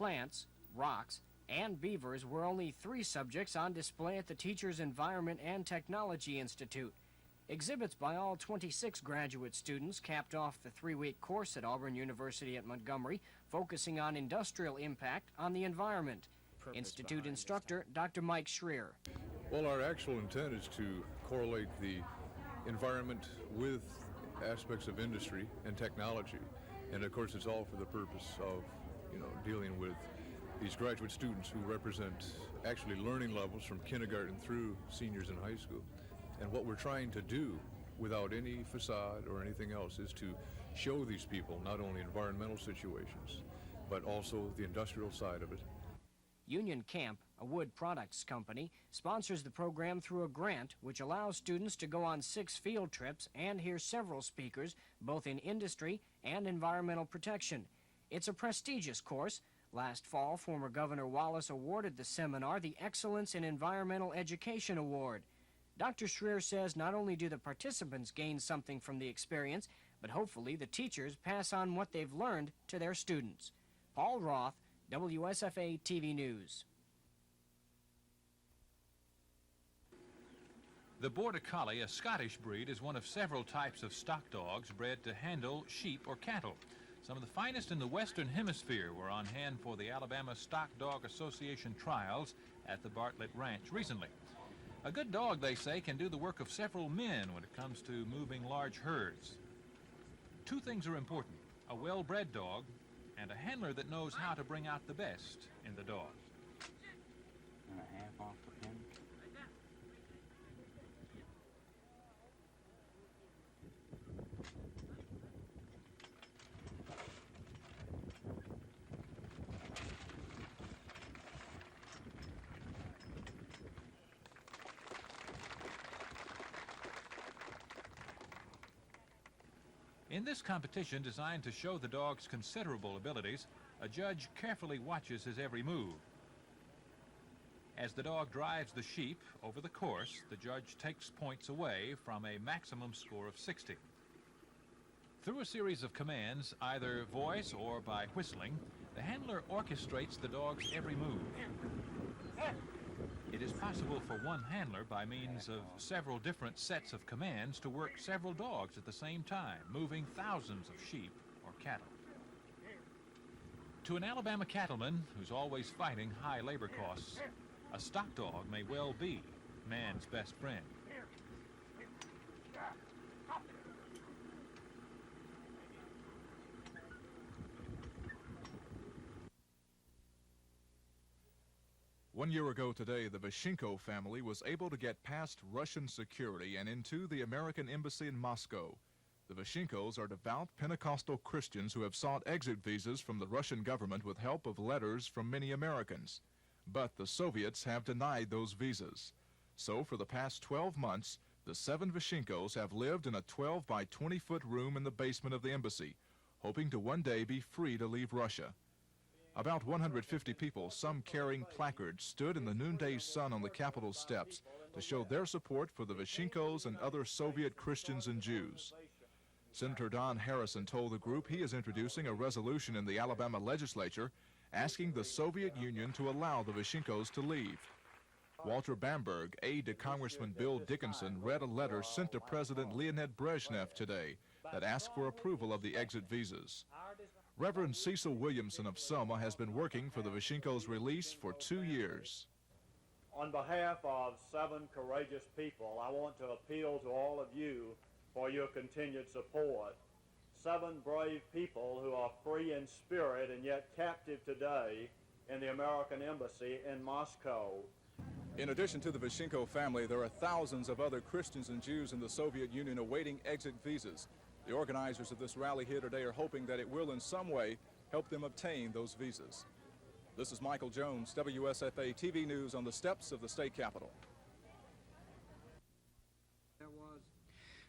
plants, rocks, and beavers were only 3 subjects on display at the Teachers Environment and Technology Institute. Exhibits by all 26 graduate students capped off the 3-week course at Auburn University at Montgomery, focusing on industrial impact on the environment. Institute instructor Dr. Mike Schreer. Well, our actual intent is to correlate the environment with aspects of industry and technology. And of course, it's all for the purpose of, dealing with these graduate students who represent actually learning levels from kindergarten through seniors in high school. And what we're trying to do without any facade or anything else is to show these people not only environmental situations, but also the industrial side of it. Union Camp, a wood products company, sponsors the program through a grant which allows students to go on 6 field trips and hear several speakers, both in industry and environmental protection. It's a prestigious course. Last fall, former Governor Wallace awarded the seminar the Excellence in Environmental Education Award. Dr. Schreer says not only do the participants gain something from the experience, but hopefully the teachers pass on what they've learned to their students. Paul Roth, WSFA TV News. The Border Collie, a Scottish breed, is one of several types of stock dogs bred to handle sheep or cattle. Some of the finest in the Western Hemisphere were on hand for the Alabama Stock Dog Association trials at the Bartlett Ranch recently. A good dog, they say, can do the work of several men when it comes to moving large herds. 2 things are important: a well-bred dog and a handler that knows how to bring out the best in the dog. And a half off the pin. In this competition, designed to show the dog's considerable abilities, a judge carefully watches his every move. As the dog drives the sheep over the course, the judge takes points away from a maximum score of 60. Through a series of commands, either voice or by whistling, the handler orchestrates the dog's every move. It is possible for one handler, by means of several different sets of commands, to work several dogs at the same time, moving thousands of sheep or cattle. To an Alabama cattleman who's always fighting high labor costs, a stock dog may well be man's best friend. One year ago today, the Vashenko family was able to get past Russian security and into the American embassy in Moscow. The Vashenkos are devout Pentecostal Christians who have sought exit visas from the Russian government with help of letters from many Americans. But the Soviets have denied those visas. So for the past 12 months, the 7 Vashenkos have lived in a 12 by 20-foot room in the basement of the embassy, hoping to one day be free to leave Russia. About 150 people, some carrying placards, stood in the noonday sun on the Capitol steps to show their support for the Vashenkos and other Soviet Christians and Jews. Senator Don Harrison told the group he is introducing a resolution in the Alabama legislature asking the Soviet Union to allow the Vashenkos to leave. Walter Bamberg, aide to Congressman Bill Dickinson, read a letter sent to President Leonid Brezhnev today that asked for approval of the exit visas. Reverend Cecil Williamson of Selma has been working for the Vashenkos' release for 2 years. On behalf of 7 courageous people, I want to appeal to all of you for your continued support. 7 brave people who are free in spirit and yet captive today in the American Embassy in Moscow. In addition to the Vashenko family, there are thousands of other Christians and Jews in the Soviet Union awaiting exit visas. The organizers of this rally here today are hoping that it will in some way help them obtain those visas. This is Michael Jones, WSFA TV News on the steps of the state capitol.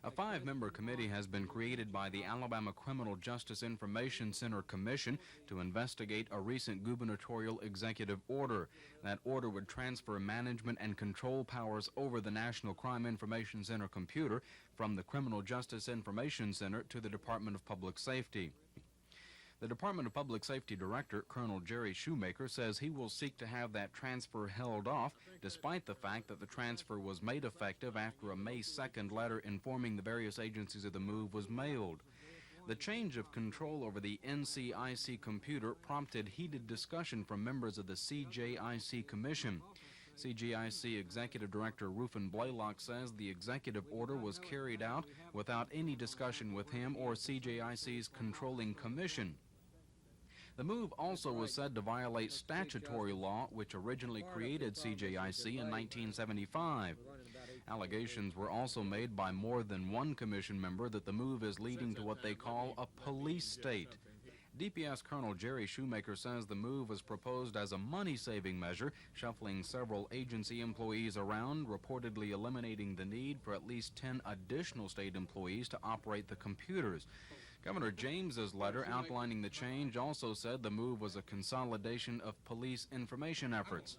A 5-member committee has been created by the Alabama Criminal Justice Information Center Commission to investigate a recent gubernatorial executive order. That order would transfer management and control powers over the National Crime Information Center computer from the Criminal Justice Information Center to the Department of Public Safety. The Department of Public Safety Director, Colonel Jerry Shoemaker, says he will seek to have that transfer held off, despite the fact that the transfer was made effective after a May 2nd letter informing the various agencies of the move was mailed. The change of control over the NCIC computer prompted heated discussion from members of the CJIC Commission. CJIC Executive Director Rufin Blaylock says the executive order was carried out without any discussion with him or CJIC's controlling commission. The move also was said to violate statutory law, which originally created CJIC in 1975. Allegations were also made by more than one commission member that the move is leading to what they call a police state. DPS Colonel Jerry Shoemaker says the move was proposed as a money-saving measure, shuffling several agency employees around, reportedly eliminating the need for at least 10 additional state employees to operate the computers. Governor James's letter outlining the change also said the move was a consolidation of police information efforts.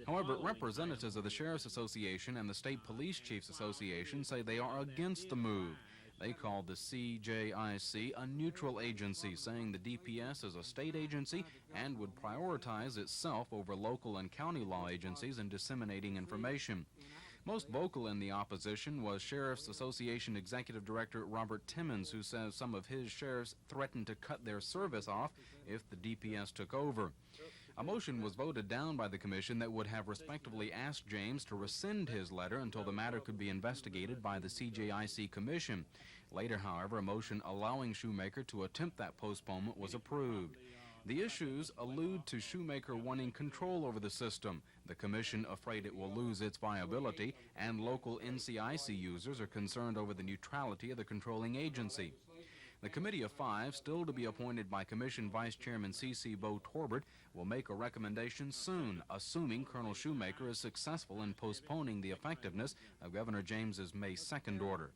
However, representatives of the Sheriff's Association and the State Police Chiefs Association say they are against the move. They called the CJIC a neutral agency, saying the DPS is a state agency and would prioritize itself over local and county law agencies in disseminating information. Most vocal in the opposition was Sheriff's Association Executive Director Robert Timmons, who says some of his sheriffs threatened to cut their service off if the DPS took over. A motion was voted down by the commission that would have respectively asked James to rescind his letter until the matter could be investigated by the CJIC Commission. Later, however, a motion allowing Shoemaker to attempt that postponement was approved. The issues allude to Shoemaker wanting control over the system, the commission afraid it will lose its viability, and local NCIC users are concerned over the neutrality of the controlling agency. The Committee of Five, still to be appointed by Commission Vice Chairman C.C. Bo Torbert, will make a recommendation soon, assuming Colonel Shoemaker is successful in postponing the effectiveness of Governor James's May 2nd order.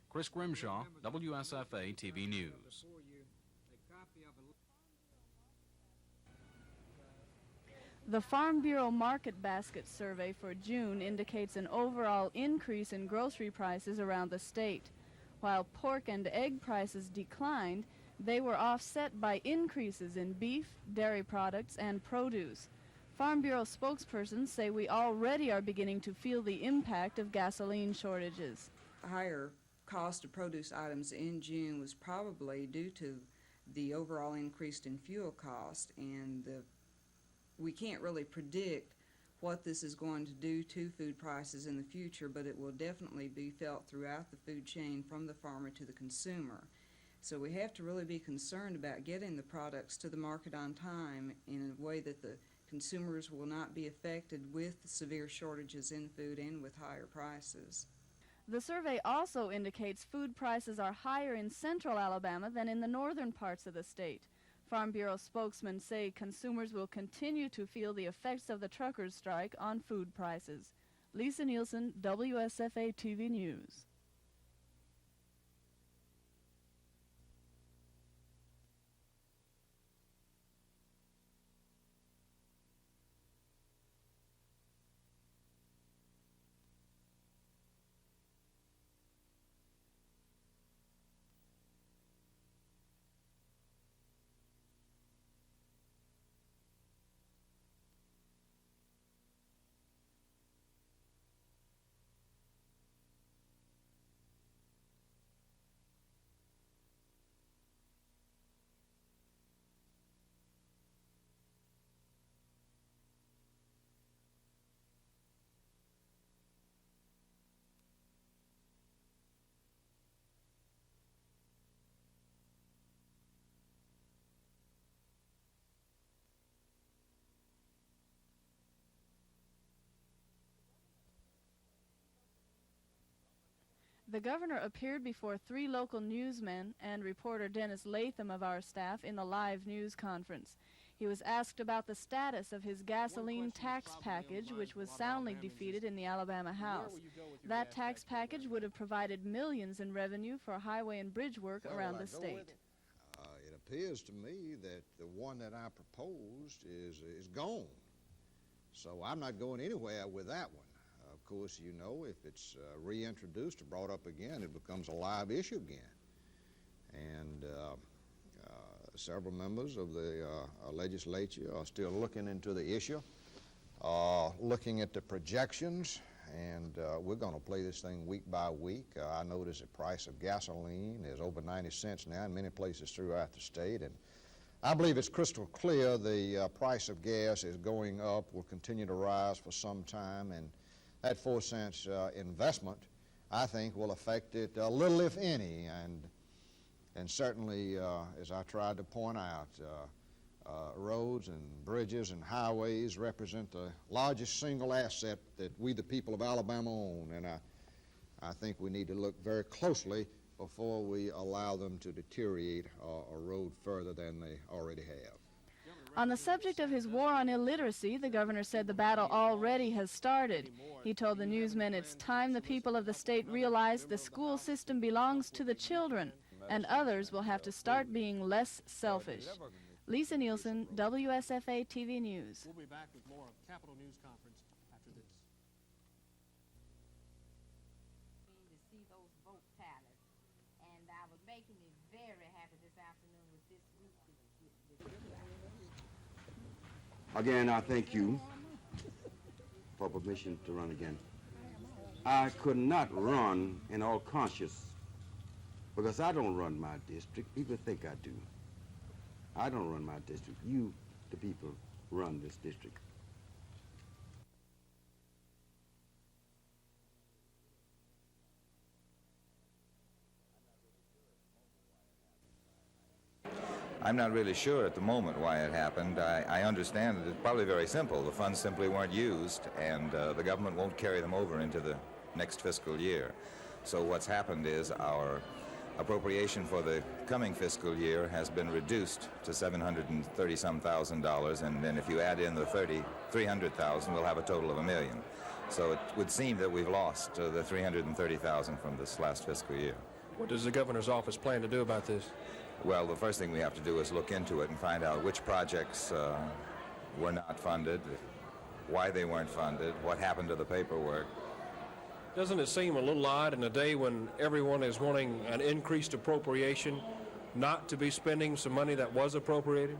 Chris Grimshaw, WSFA TV News. The Farm Bureau Market Basket Survey for June indicates an overall increase in grocery prices around the state. While pork and egg prices declined, they were offset by increases in beef, dairy products, and produce. Farm Bureau spokespersons say we already are beginning to feel the impact of gasoline shortages. Higher cost of produce items in June was probably due to the overall increase in fuel cost, and we can't really predict what this is going to do to food prices in the future, but it will definitely be felt throughout the food chain from the farmer to the consumer. So we have to really be concerned about getting the products to the market on time in a way that the consumers will not be affected with severe shortages in food and with higher prices. The survey also indicates food prices are higher in central Alabama than in the northern parts of the state. Farm Bureau spokesmen say consumers will continue to feel the effects of the truckers' strike on food prices. Lisa Nielsen, WSFA TV News. The governor appeared before 3 local newsmen and reporter Dennis Latham of our staff in the live news conference. He was asked about the status of his gasoline tax package, which was soundly defeated in the Alabama House. That tax package would have provided millions in revenue for highway and bridge work around the state. It appears to me that the one that I proposed is gone. So I'm not going anywhere with that one. Of course, you know, if it's reintroduced or brought up again, it becomes a live issue again. And Several members of the legislature are still looking into the issue, looking at the projections, and we're going to play this thing week by week. I notice the price of gasoline is over 90 cents now in many places throughout the state, and I believe it's crystal clear the price of gas is going up, will continue to rise for some time, and that 4 cents investment, I think, will affect it little, if any, and certainly, as I tried to point out, roads and bridges and highways represent the largest single asset that we, the people of Alabama, own, and I think we need to look very closely before we allow them to deteriorate or erode further than they already have. On the subject of his war on illiteracy, the governor said the battle already has started. He told the newsmen it's time the people of the state realize the school system belongs to the children, and others will have to start being less selfish. Lisa Nielsen, WSFA TV News. We'll be back with more of Capitol News Conference after this. To see those vote tallies, and I was making me very happy this afternoon with this week. Again, I thank you for permission to run again. I could not run in all conscience because I don't run my district. People think I do. I don't run my district. You, the people, run this district. I'm not really sure at the moment why it happened. I understand that it's probably very simple. The funds simply weren't used, and the government won't carry them over into the next fiscal year. So what's happened is our appropriation for the coming fiscal year has been reduced to $730-some thousand, and then if you add in the $300,000, we'll have a total of $1 million. So it would seem that we've lost the $330,000 from this last fiscal year. What does the governor's office plan to do about this? Well, the first thing we have to do is look into it and find out which projects were not funded, why they weren't funded, what happened to the paperwork. Doesn't it seem a little odd in a day when everyone is wanting an increased appropriation not to be spending some money that was appropriated?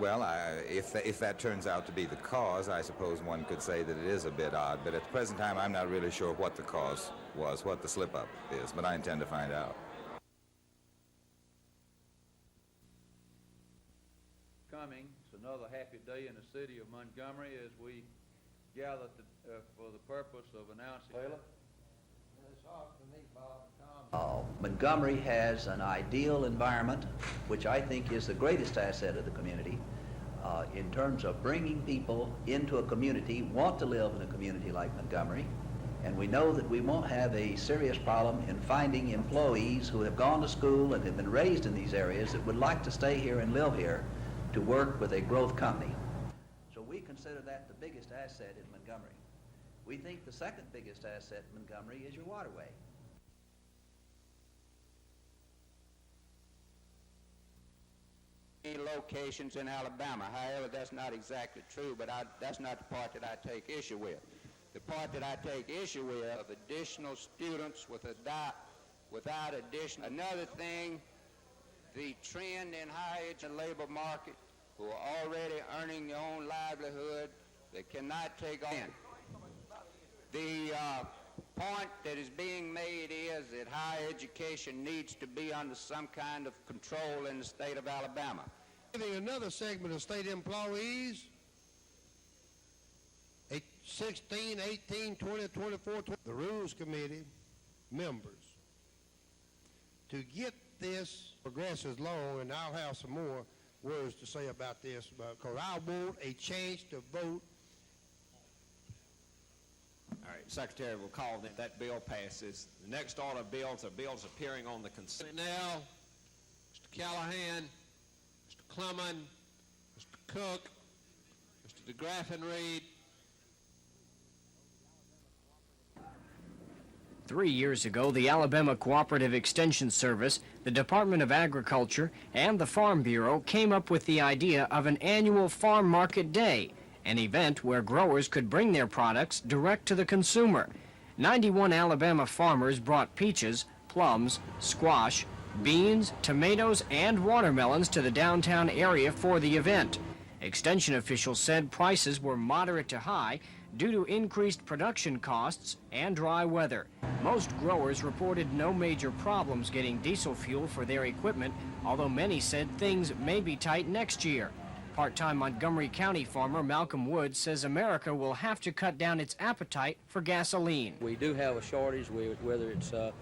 Well, if that turns out to be the cause, I suppose one could say that it is a bit odd, but at the present time I'm not really sure what the cause was, what the slip-up is, but I intend to find out. Coming, it's another happy day in the city of Montgomery as we gather for the purpose of announcing. Montgomery has an ideal environment, which I think is the greatest asset of the community in terms of bringing people into a community, want to live in a community like Montgomery, and we know that we won't have a serious problem in finding employees who have gone to school and have been raised in these areas that would like to stay here and live here to work with a growth company. So we consider that the biggest asset in Montgomery. We think the second biggest asset in Montgomery is your waterway. Locations in Alabama. However, that's not exactly true, but that's not the part that I take issue with. The part that I take issue with of additional students without additional. Another thing, the trend in higher education labor market who are already earning their own livelihood, they cannot take on. The point that is being made is that higher education needs to be under some kind of control in the state of Alabama. Another segment of state employees, 16, 18, 20, 24, 20, the Rules Committee members, to get this progresses long, and I'll have some more words to say about this, because I want a chance to vote. All right, Secretary will call that that bill passes. The next order of bills are bills appearing on the consent. Now, Mr. Callahan, Mr. Clement, Mr. Cook, Mr. DeGraffenreid. 3 years ago, the Alabama Cooperative Extension Service, the Department of Agriculture, and the Farm Bureau came up with the idea of an annual farm market day, an event where growers could bring their products direct to the consumer. 91 Alabama farmers brought peaches, plums, squash, beans, tomatoes, and watermelons to the downtown area for the event. Extension officials said prices were moderate to high due to increased production costs and dry weather. Most growers reported no major problems getting diesel fuel for their equipment, although many said things may be tight next year. Part-time Montgomery County farmer Malcolm Woods says America will have to cut down its appetite for gasoline. We do have a shortage, whether it's a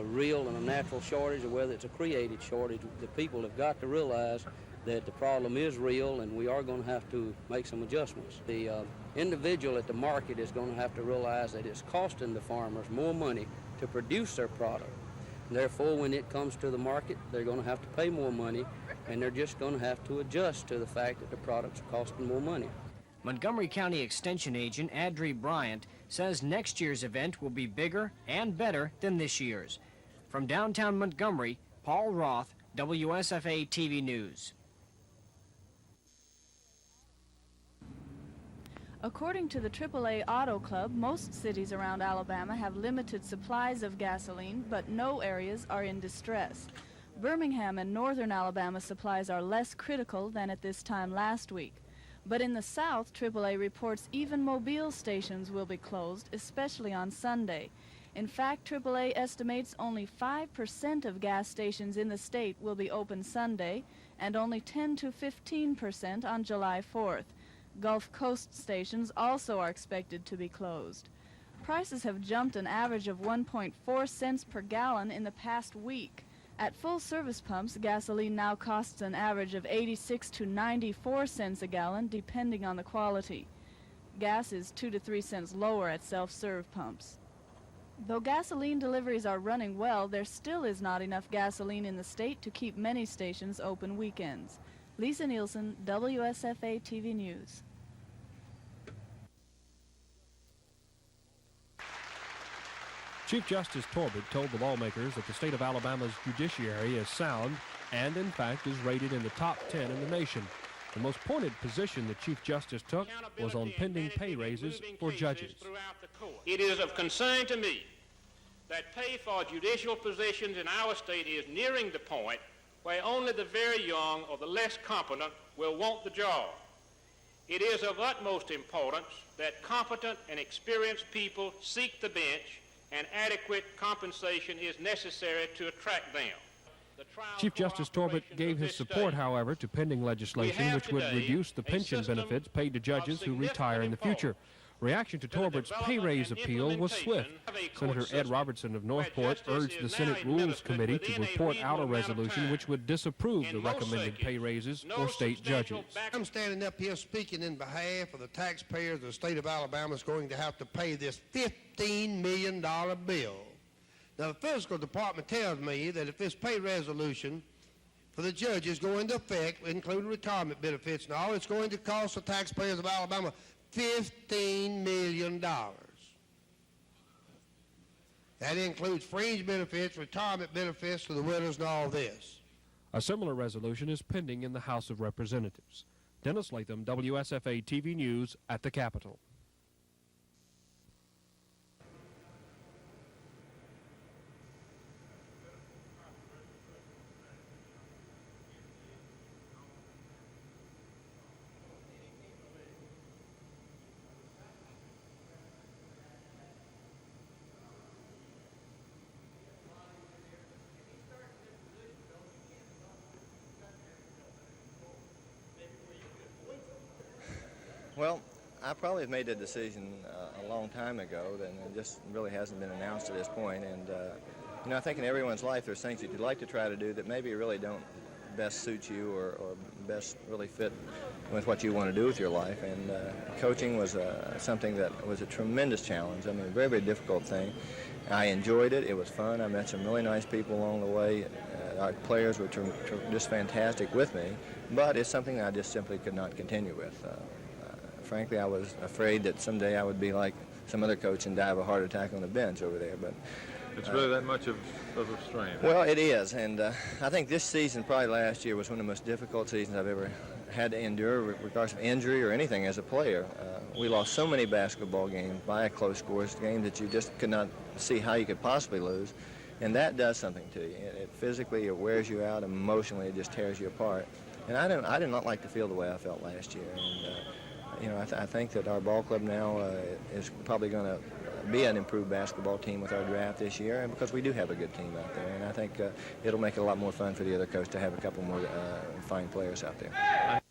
real and a natural shortage or whether it's a created shortage. The people have got to realize that the problem is real and we are going to have to make some adjustments. The individual at the market is going to have to realize that it's costing the farmers more money to produce their product. Therefore, when it comes to the market, they're going to have to pay more money, and they're just going to have to adjust to the fact that the products are costing more money. Montgomery County Extension Agent Adri Bryant says next year's event will be bigger and better than this year's. From downtown Montgomery, Paul Roth, WSFA TV News. According to the AAA Auto Club, most cities around Alabama have limited supplies of gasoline, but no areas are in distress. Birmingham and northern Alabama supplies are less critical than at this time last week. But in the south, AAA reports even Mobile stations will be closed, especially on Sunday. In fact, AAA estimates only 5% of gas stations in the state will be open Sunday, and only 10 to 15% on July 4th. Gulf Coast stations also are expected to be closed. Prices have jumped an average of 1.4 cents per gallon in the past week. At full-service pumps, gasoline now costs an average of 86 to 94 cents a gallon, depending on the quality. Gas is 2 to 3 cents lower at self-serve pumps. Though gasoline deliveries are running well, there still is not enough gasoline in the state to keep many stations open weekends. Lisa Nielsen, WSFA TV News. Chief Justice Torbett told the lawmakers that the state of Alabama's judiciary is sound and, in fact, is rated in the top 10 in the nation. The most pointed position the Chief Justice took was on pending pay raises for judges. It is of concern to me that pay for judicial positions in our state is nearing the point where only the very young or the less competent will want the job. It is of utmost importance that competent and experienced people seek the bench, and adequate compensation is necessary to attract them. Chief Justice Torbett gave his support, however, to pending legislation which would reduce the pension benefits paid to judges who retire in the future. Reaction to Torbert's pay raise appeal was swift. Senator Ed Robertson of Northport urged the Senate Rules Committee to report out a resolution which would disapprove the recommended pay raises for state judges. I'm standing up here speaking in behalf of the taxpayers of the state of Alabama is going to have to pay this $15 million bill. Now, the fiscal department tells me that if this pay resolution for the judges go into effect, including retirement benefits and all, it's going to cost the taxpayers of Alabama $15 million. That includes fringe benefits, retirement benefits to the widows, and all this. A similar resolution is pending in the House of Representatives. Dennis Latham, WSFA TV News at the Capitol. Well, I probably have made that decision a long time ago, and it just really hasn't been announced at this point. And, you know, I think in everyone's life there's things that you'd like to try to do that maybe really don't best suit you or best really fit with what you want to do with your life. And coaching was something that was a tremendous challenge. I mean, a very, very difficult thing. I enjoyed it. It was fun. I met some really nice people along the way. Our players were just fantastic with me, but it's something that I just simply could not continue with. Frankly, I was afraid that someday I would be like some other coach and die of a heart attack on the bench over there. But it's really that much of a strain. Well, it is, and I think this season, probably last year, was one of the most difficult seasons I've ever had to endure, regardless of injury or anything as a player. We lost so many basketball games by a close score, games that you just could not see how you could possibly lose. And that does something to you. It physically, it wears you out. Emotionally, it just tears you apart. And I did not like to feel the way I felt last year. And, you know, I think that our ball club now is probably going to be an improved basketball team with our draft this year, and because we do have a good team out there. And I think it'll make it a lot more fun for the other coach to have a couple more fine players out there.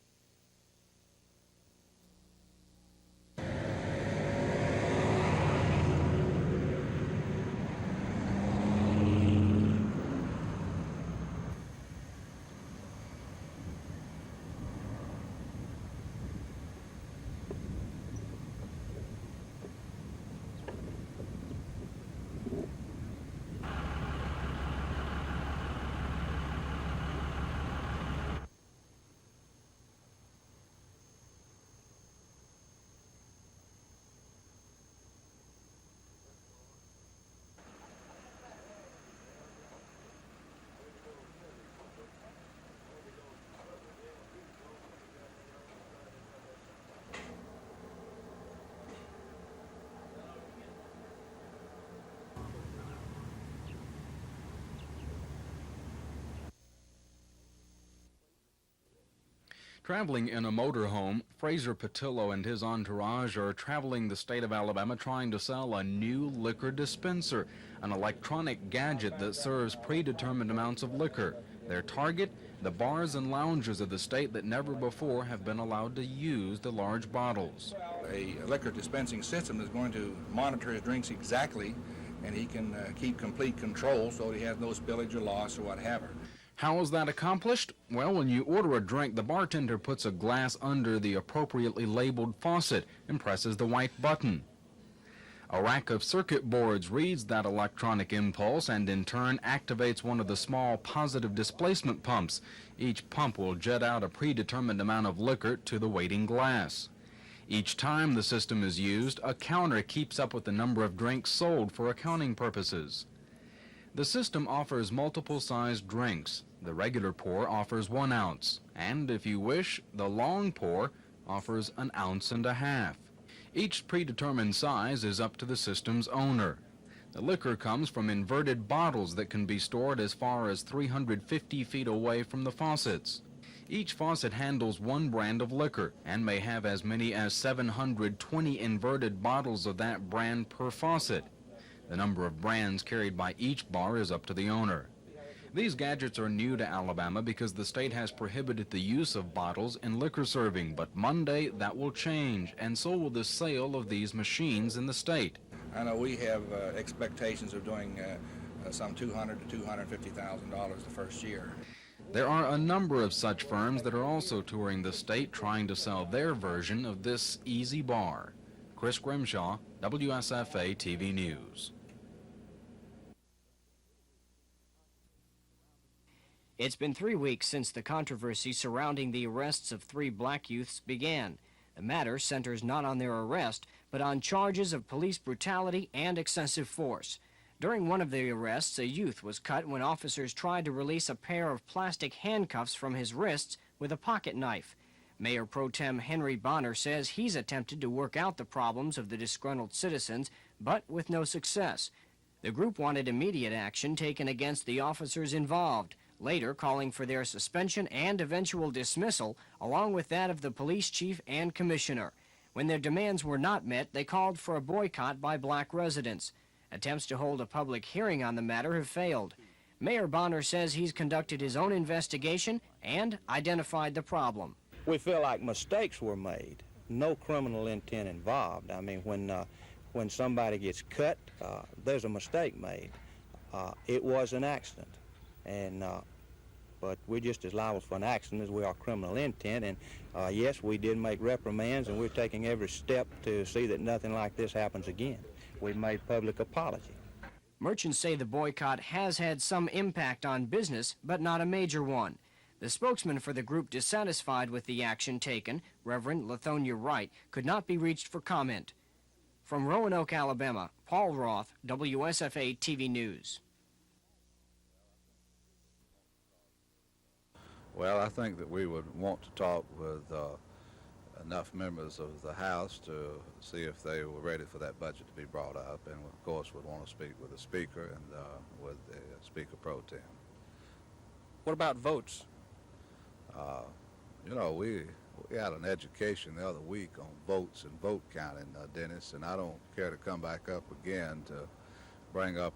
Traveling in a motorhome, Fraser Patillo and his entourage are traveling the state of Alabama trying to sell a new liquor dispenser, an electronic gadget that serves predetermined amounts of liquor. Their target? The bars and lounges of the state that never before have been allowed to use the large bottles. A liquor dispensing system is going to monitor his drinks exactly, and he can keep complete control so he has no spillage or loss or whatever. How is that accomplished? Well, when you order a drink, the bartender puts a glass under the appropriately labeled faucet and presses the white button. A rack of circuit boards reads that electronic impulse and in turn activates one of the small positive displacement pumps. Each pump will jet out a predetermined amount of liquor to the waiting glass. Each time the system is used, a counter keeps up with the number of drinks sold for accounting purposes. The system offers multiple-sized drinks. The regular pour offers 1 ounce, and if you wish, the long pour offers 1.5 ounces. Each predetermined size is up to the system's owner. The liquor comes from inverted bottles that can be stored as far as 350 feet away from the faucets. Each faucet handles 1 brand of liquor and may have as many as 720 inverted bottles of that brand per faucet. The number of brands carried by each bar is up to the owner. These gadgets are new to Alabama because the state has prohibited the use of bottles in liquor serving, but Monday that will change, and so will the sale of these machines in the state. I know we have expectations of doing some $200,000 to $250,000 the first year. There are a number of such firms that are also touring the state trying to sell their version of this easy bar. Chris Grimshaw, WSFA TV News. It's been 3 weeks since the controversy surrounding the arrests of 3 black youths began. The matter centers not on their arrest, but on charges of police brutality and excessive force. During one of the arrests, a youth was cut when officers tried to release a pair of plastic handcuffs from his wrists with a pocket knife. Mayor Pro Tem Henry Bonner says he's attempted to work out the problems of the disgruntled citizens, but with no success. The group wanted immediate action taken against the officers involved, later calling for their suspension and eventual dismissal, along with that of the police chief and commissioner. When their demands were not met, they called for a boycott by black residents. Attempts to hold a public hearing on the matter have failed. Mayor Bonner says he's conducted his own investigation and identified the problem. We feel like mistakes were made, no criminal intent involved. I mean, when somebody gets cut, there's a mistake made. It was an accident, but we're just as liable for an accident as we are criminal intent. And yes, we did make reprimands, and we're taking every step to see that nothing like this happens again. We made public apology. Merchants say the boycott has had some impact on business, but not a major one. The spokesman for the group dissatisfied with the action taken, Reverend Lithonia Wright, could not be reached for comment. From Roanoke, Alabama, Paul Roth, WSFA TV News. Well, I think that we would want to talk with enough members of the House to see if they were ready for that budget to be brought up, and of course would want to speak with the Speaker and with the Speaker Pro Tem. What about votes? You know, we had an education the other week on votes and vote counting, Dennis, and I don't care to come back up again to bring up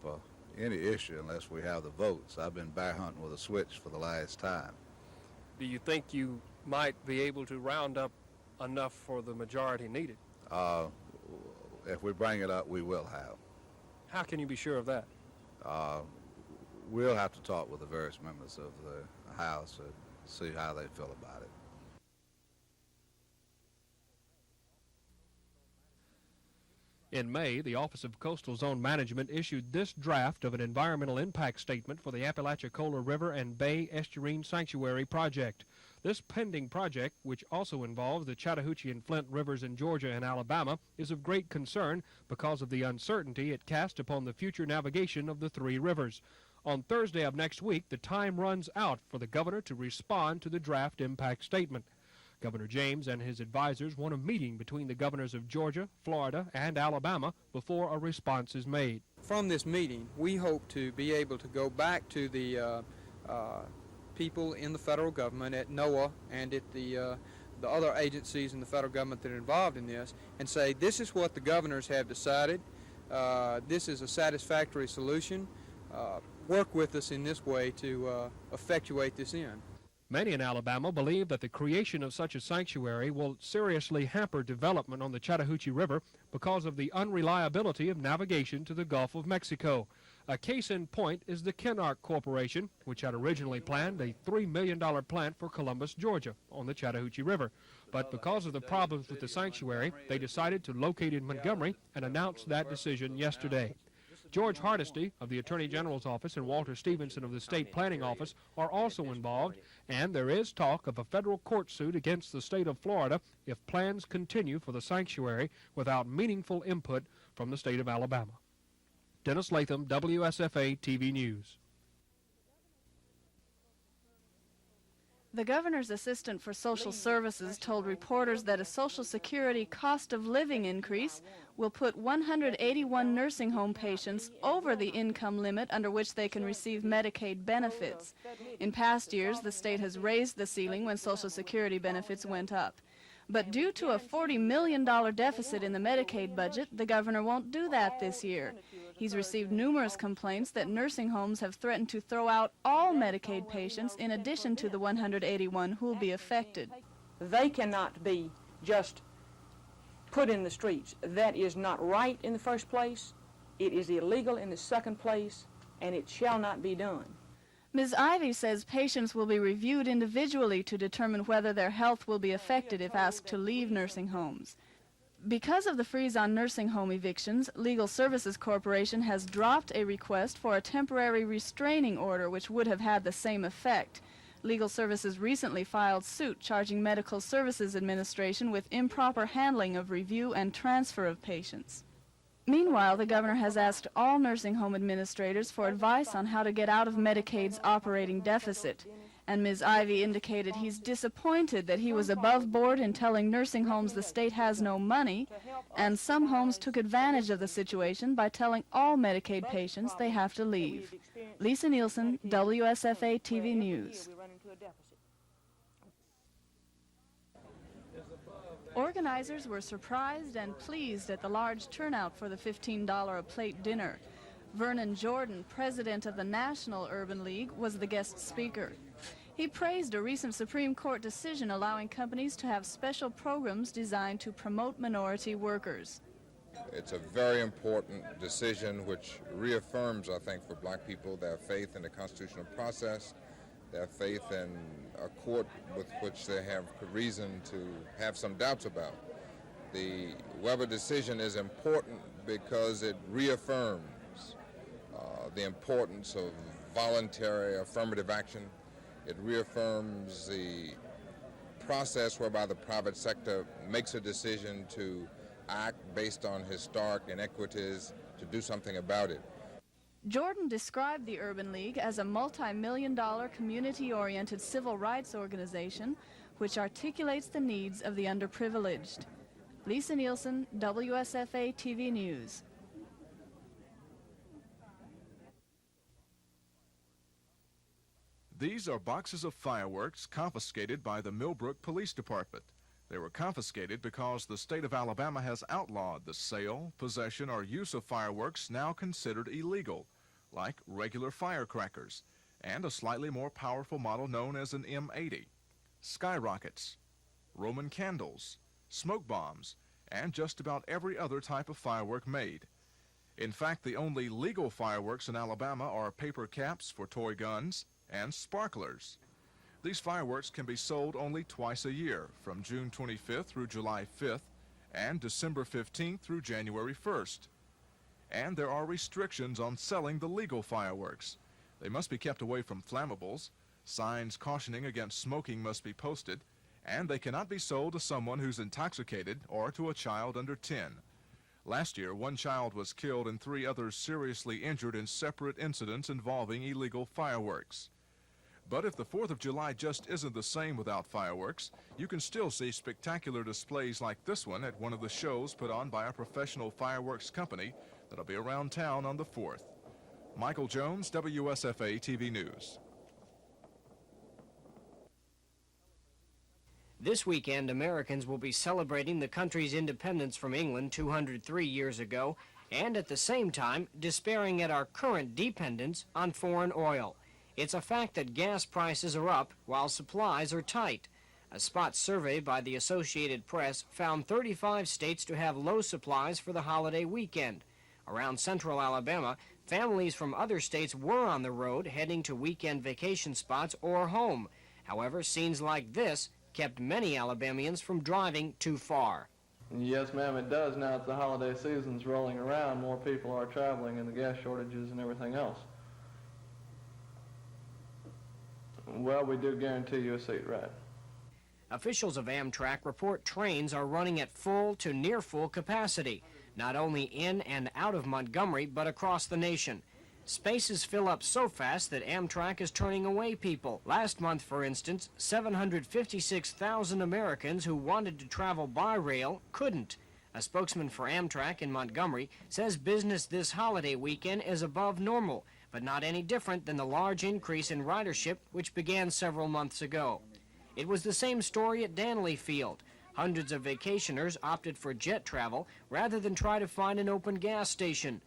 any issue unless we have the votes. I've been bear hunting with a switch for the last time. Do you think you might be able to round up enough for the majority needed? If we bring it up, we will have. How can you be sure of that? We'll have to talk with the various members of the House and see how they feel about it. In May, the Office of Coastal Zone Management issued this draft of an environmental impact statement for the Apalachicola River and Bay Estuarine Sanctuary project. This pending project, which also involves the Chattahoochee and Flint rivers in Georgia and Alabama, is of great concern because of the uncertainty it casts upon the future navigation of the three rivers. On Thursday of next week, the time runs out for the governor to respond to the draft impact statement. Governor James and his advisors want a meeting between the governors of Georgia, Florida, and Alabama before a response is made. From this meeting, we hope to be able to go back to the people in the federal government at NOAA and at the other agencies in the federal government that are involved in this and say, this is what the governors have decided. This is a satisfactory solution. Work with us in this way to effectuate this end. Many in Alabama believe that the creation of such a sanctuary will seriously hamper development on the Chattahoochee River because of the unreliability of navigation to the Gulf of Mexico. A case in point is the Kenark Corporation, which had originally planned a $3 million plant for Columbus, Georgia, on the Chattahoochee River. But because of the problems with the sanctuary, they decided to locate in Montgomery and announced that decision yesterday. George Hardesty of the Attorney General's Office and Walter Stevenson of the State Planning Office are also involved, and there is talk of a federal court suit against the state of Florida if plans continue for the sanctuary without meaningful input from the state of Alabama. Dennis Latham, WSFA TV News. The governor's assistant for social services told reporters that a Social Security cost of living increase will put 181 nursing home patients over the income limit under which they can receive Medicaid benefits. In past years, the state has raised the ceiling when Social Security benefits went up. But due to a $40 million deficit in the Medicaid budget, the governor won't do that this year. He's received numerous complaints that nursing homes have threatened to throw out all Medicaid patients in addition to the 181 who will be affected. They cannot be just put in the streets. That is not right in the first place. It is illegal in the second place, and it shall not be done. Ms. Ivey says patients will be reviewed individually to determine whether their health will be affected if asked to leave nursing homes. Because of the freeze on nursing home evictions, Legal Services Corporation has dropped a request for a temporary restraining order which would have had the same effect. Legal Services recently filed suit charging Medical Services Administration with improper handling of review and transfer of patients. Meanwhile, the governor has asked all nursing home administrators for advice on how to get out of Medicaid's operating deficit. And Ms. Ivey indicated he's disappointed that he was above board in telling nursing homes the state has no money, and some homes took advantage of the situation by telling all Medicaid patients they have to leave. Lisa Nielsen, WSFA TV News. Organizers were surprised and pleased at the large turnout for the $15 a plate dinner. Vernon Jordan, president of the National Urban League, was the guest speaker. He praised a recent Supreme Court decision allowing companies to have special programs designed to promote minority workers. It's a very important decision which reaffirms, I think, for black people their faith in the constitutional process, their faith in a court with which they have reason to have some doubts about. The Weber decision is important because it reaffirms the importance of voluntary affirmative action. It reaffirms the process whereby the private sector makes a decision to act based on historic inequities to do something about it. Jordan described the Urban League as a multi-million-dollar community-oriented civil rights organization which articulates the needs of the underprivileged. Lisa Nielsen, WSFA TV News. These are boxes of fireworks confiscated by the Millbrook Police Department. They were confiscated because the state of Alabama has outlawed the sale, possession, or use of fireworks now considered illegal, like regular firecrackers, and a slightly more powerful model known as an M80, skyrockets, Roman candles, smoke bombs, and just about every other type of firework made. In fact, the only legal fireworks in Alabama are paper caps for toy guns and sparklers. These fireworks can be sold only twice a year, from June 25th through July 5th, and December 15th through January 1st. And there are restrictions on selling the legal fireworks. They must be kept away from flammables, signs cautioning against smoking must be posted, and they cannot be sold to someone who's intoxicated or to a child under 10. Last year, one child was killed and 3 others seriously injured in separate incidents involving illegal fireworks. But if the 4th of July just isn't the same without fireworks, you can still see spectacular displays like this one at one of the shows put on by a professional fireworks company that'll be around town on the 4th. Michael Jones, WSFA TV News. This weekend, Americans will be celebrating the country's independence from England 203 years ago, and at the same time, despairing at our current dependence on foreign oil. It's a fact that gas prices are up while supplies are tight. A spot survey by the Associated Press found 35 states to have low supplies for the holiday weekend. Around central Alabama, families from other states were on the road heading to weekend vacation spots or home. However, scenes like this kept many Alabamians from driving too far. Yes, ma'am, it does. Now that the holiday season's rolling around, more people are traveling and the gas shortages and everything else. Well, we do guarantee you a seat ride. Officials of Amtrak report trains are running at full to near full capacity, not only in and out of Montgomery, but across the nation. Spaces fill up so fast that Amtrak is turning away people. Last month, for instance, 756,000 Americans who wanted to travel by rail couldn't. A spokesman for Amtrak in Montgomery says business this holiday weekend is above normal, but not any different than the large increase in ridership which began several months ago. It was the same story at Danley Field. Hundreds of vacationers opted for jet travel rather than try to find an open gas station.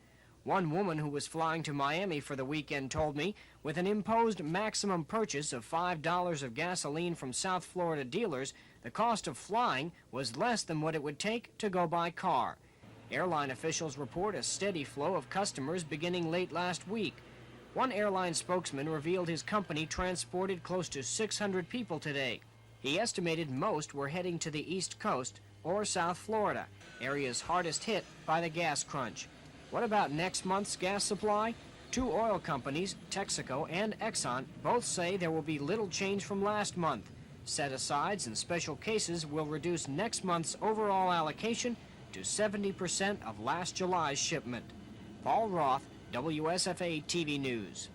One woman who was flying to Miami for the weekend told me, with an imposed maximum purchase of $5 of gasoline from South Florida dealers, the cost of flying was less than what it would take to go by car. Airline officials report a steady flow of customers beginning late last week. One airline spokesman revealed his company transported close to 600 people today. He estimated most were heading to the East Coast or South Florida, areas hardest hit by the gas crunch. What about next month's gas supply? 2 oil companies, Texaco and Exxon, both say there will be little change from last month. Set-asides and special cases will reduce next month's overall allocation to 70% of last July's shipment. Paul Roth, WSFA TV News.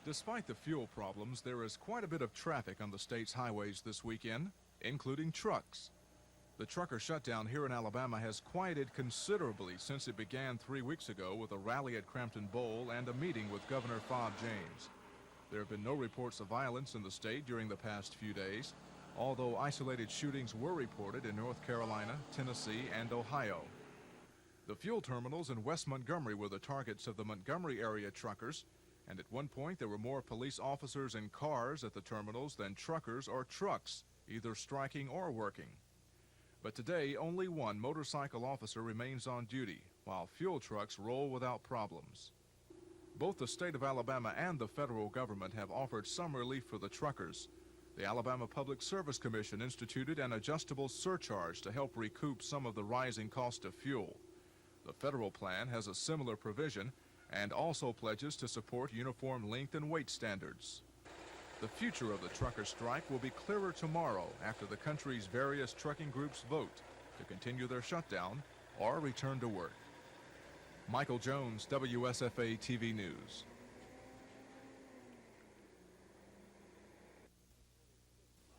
Despite the fuel problems, there is quite a bit of traffic on the state's highways this weekend, including trucks. The trucker shutdown here in Alabama has quieted considerably since it began 3 weeks ago with a rally at Crampton Bowl and a meeting with Governor Fob James. There have been no reports of violence in the state during the past few days, although isolated shootings were reported in North Carolina, Tennessee, and Ohio. The fuel terminals in West Montgomery were the targets of the Montgomery area truckers, and at one point there were more police officers in cars at the terminals than truckers or trucks, either striking or working. But today, only one motorcycle officer remains on duty, while fuel trucks roll without problems. Both the state of Alabama and the federal government have offered some relief for the truckers. The Alabama Public Service Commission instituted an adjustable surcharge to help recoup some of the rising cost of fuel. The federal plan has a similar provision and also pledges to support uniform length and weight standards. The future of the trucker strike will be clearer tomorrow after the country's various trucking groups vote to continue their shutdown or return to work. Michael Jones, WSFA TV News.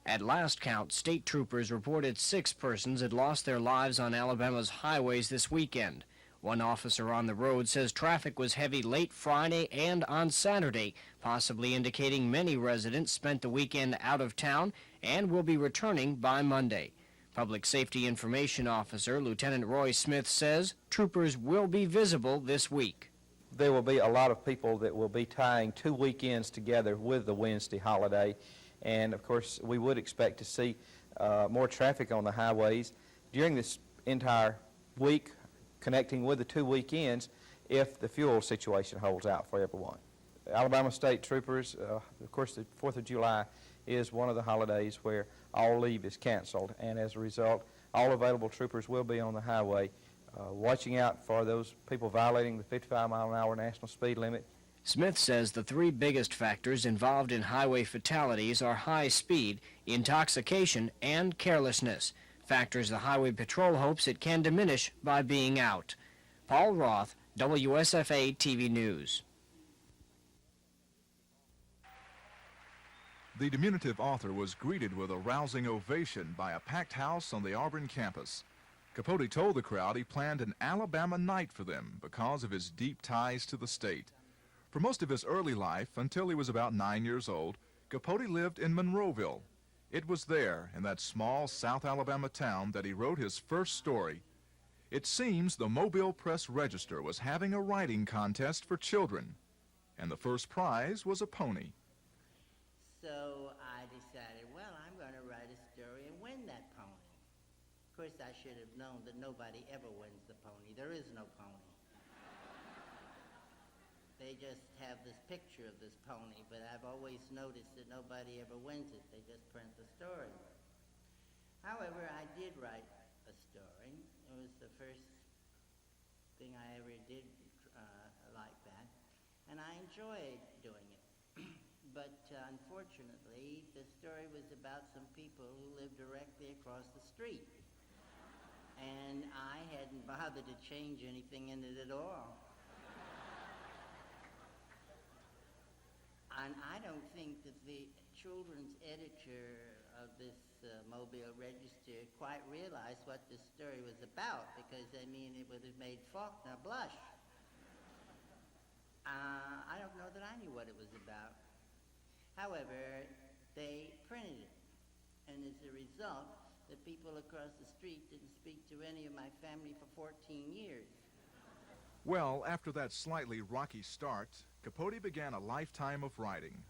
At last count, state troopers reported 6 persons had lost their lives on Alabama's highways this weekend. One officer on the road says traffic was heavy late Friday and on Saturday, possibly indicating many residents spent the weekend out of town and will be returning by Monday. Public Safety Information Officer Lieutenant Roy Smith says troopers will be visible this week. There will be a lot of people that will be tying 2 weekends together with the Wednesday holiday. And of course, we would expect to see more traffic on the highways during this entire week, connecting with the 2 weekends, if the fuel situation holds out for everyone. Alabama State Troopers, of course, the 4th of July is one of the holidays where all leave is canceled, and as a result, all available troopers will be on the highway, watching out for those people violating the 55-mile-an-hour national speed limit. Smith says the 3 biggest factors involved in highway fatalities are high speed, intoxication, and carelessness, factors the Highway Patrol hopes it can diminish by being out. Paul Roth, WSFA TV News. The diminutive author was greeted with a rousing ovation by a packed house on the Auburn campus. Capote told the crowd he planned an Alabama night for them because of his deep ties to the state. For most of his early life, until he was about 9 years old, Capote lived in Monroeville. It was there, in that small South Alabama town, that he wrote his first story. It seems the Mobile Press Register was having a writing contest for children, and the first prize was a pony. So I decided, well, I'm going to write a story and win that pony. Of course, I should have known that nobody ever wins the pony. There is no pony. They just have this picture of this pony, but I've always noticed that nobody ever wins it. They just print the story. However, I did write a story. It was the first thing I ever did like that, and I enjoyed doing it. But unfortunately, the story was about some people who lived directly across the street, and I hadn't bothered to change anything in it at all. And I don't think that the children's editor of this Mobile Register quite realized what this story was about, because, I mean, it would have made Faulkner blush. I don't know that I knew what it was about. However, they printed it, and as a result, the people across the street didn't speak to any of my family for 14 years. Well, after that slightly rocky start, Capote began a lifetime of writing.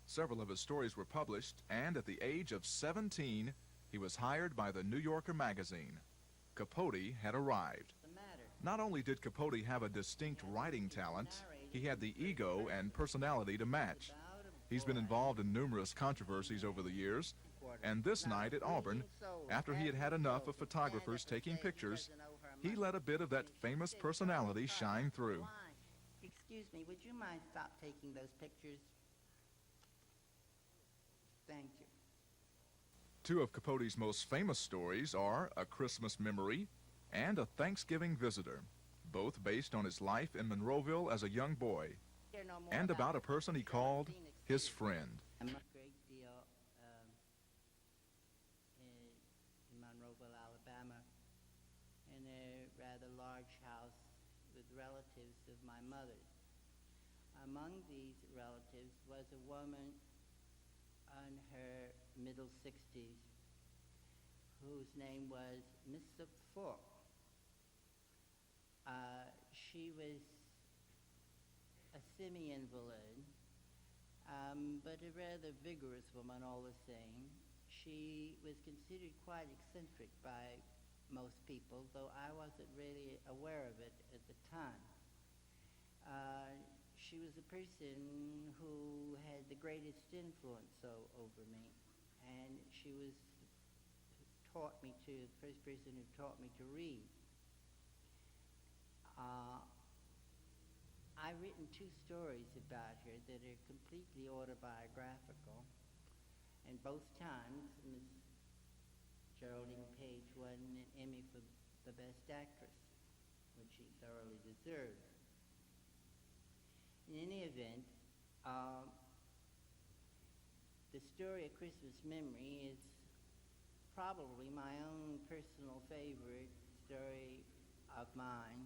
Several of his stories were published, and at the age of 17, he was hired by the New Yorker magazine. Capote had arrived. Not only did Capote have a distinct writing talent, he had the ego and personality to match. He's been involved in numerous controversies over the years, and this night at Auburn, after he had had enough of photographers taking pictures, he let a bit of that famous personality shine through. Excuse me, would you mind stop taking those pictures? Thank you. 2 of Capote's most famous stories are A Christmas Memory and A Thanksgiving Visitor, both based on his life in Monroeville as a young boy, and about a person he called his friend. I'm a great deal in Monroeville, Alabama, in a rather large house with relatives of my mother's. Among these relatives was a woman in her middle 60s whose name was Mrs. Fork. She was a semi-invalid, but a rather vigorous woman all the same. She was considered quite eccentric by most people, though I wasn't really aware of it at the time. She was the person who had the greatest influence over me, and she was the first person who taught me to read. I've written 2 stories about her that are completely autobiographical, and both times Miss Geraldine Page won an Emmy for the Best Actress, which she thoroughly deserved. In any event, the story of Christmas Memory is probably my own personal favorite story of mine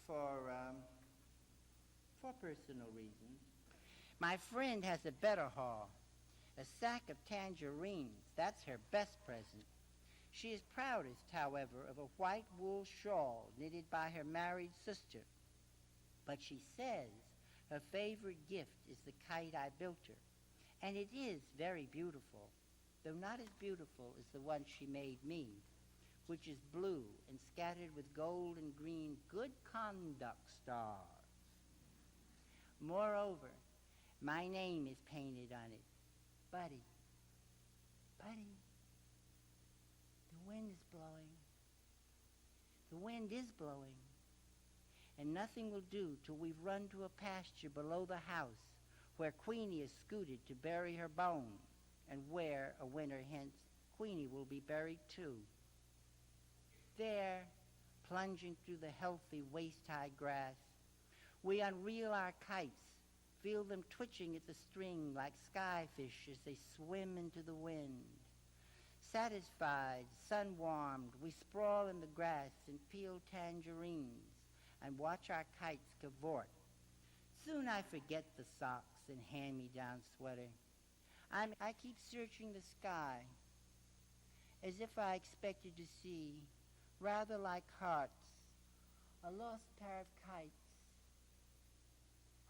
for personal reasons. My friend has a better haul, a sack of tangerines. That's her best present. She is proudest, however, of a white wool shawl knitted by her married sister. But she says her favorite gift is the kite I built her, and it is very beautiful, though not as beautiful as the one she made me, which is blue and scattered with gold and green good conduct stars. Moreover, my name is painted on it, Buddy. Buddy, the wind is blowing. The wind is blowing, and nothing will do till we've run to a pasture below the house where Queenie is scooted to bury her bones, and where, a winter hence, Queenie will be buried too. There, plunging through the healthy waist-high grass, we unreel our kites, feel them twitching at the string like skyfish as they swim into the wind. Satisfied, sun-warmed, we sprawl in the grass and peel tangerines and watch our kites cavort. Soon I forget the socks and hand-me-down sweater. I keep searching the sky as if I expected to see, rather like hearts, a lost pair of kites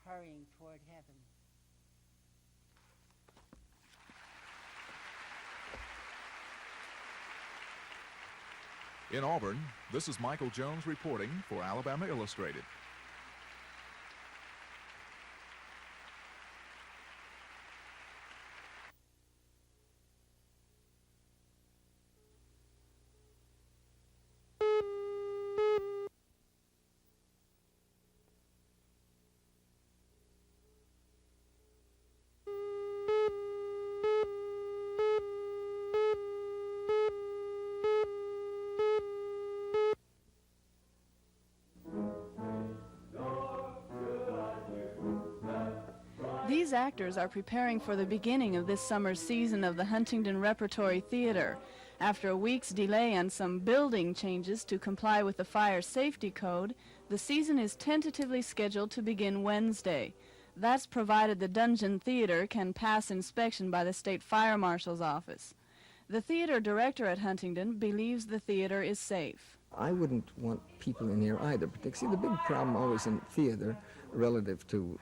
hurrying toward heaven. In Auburn, this is Michael Jones reporting for Alabama Illustrated. These actors are preparing for the beginning of this summer's season of the Huntington Repertory Theater. After a week's delay and some building changes to comply with the fire safety code, the season is tentatively scheduled to begin Wednesday. That's provided the Dungeon Theater can pass inspection by the State Fire Marshal's office. The theater director at Huntington believes the theater is safe. I wouldn't want people in here either, but see, the big problem always in theater relative to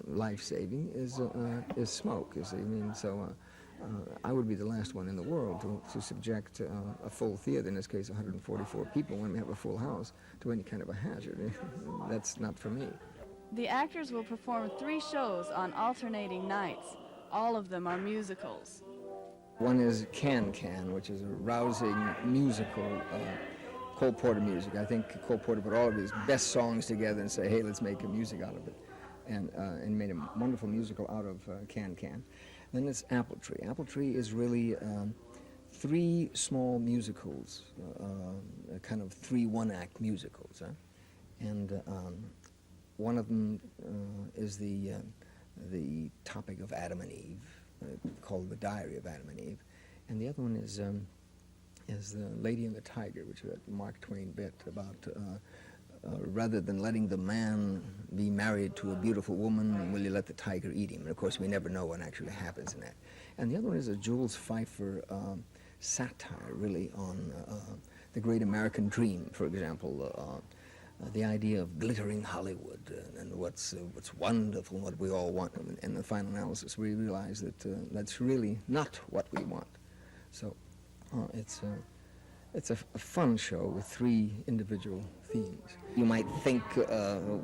life-saving is smoke, you see. I mean, so I would be the last one in the world to subject a full theater, in this case 144 people when we have a full house, to any kind of a hazard. That's not for me. The actors will perform 3 shows on alternating nights. All of them are musicals. One is Can Can, which is a rousing musical, Cole Porter music. I think Cole Porter put all of his best songs together and say, hey, let's make a music out of it. And made a wonderful musical out of Can Can. Then it's Apple Tree. Apple Tree is really 3 small musicals, kind of 3 one-act musicals. And one of them is the topic of Adam and Eve, called The Diary of Adam and Eve. And the other one is The Lady and the Tiger, which Mark Twain bit about rather than letting the man be married to a beautiful woman, will you let the tiger eat him? And of course, we never know what actually happens in that. And the other one is a Jules Feiffer satire, really, on the great American dream, for example, the idea of glittering Hollywood and what's wonderful, what we all want. And in the final analysis, we realize that that's really not what we want. So it's a fun show with 3 individual themes. You might think,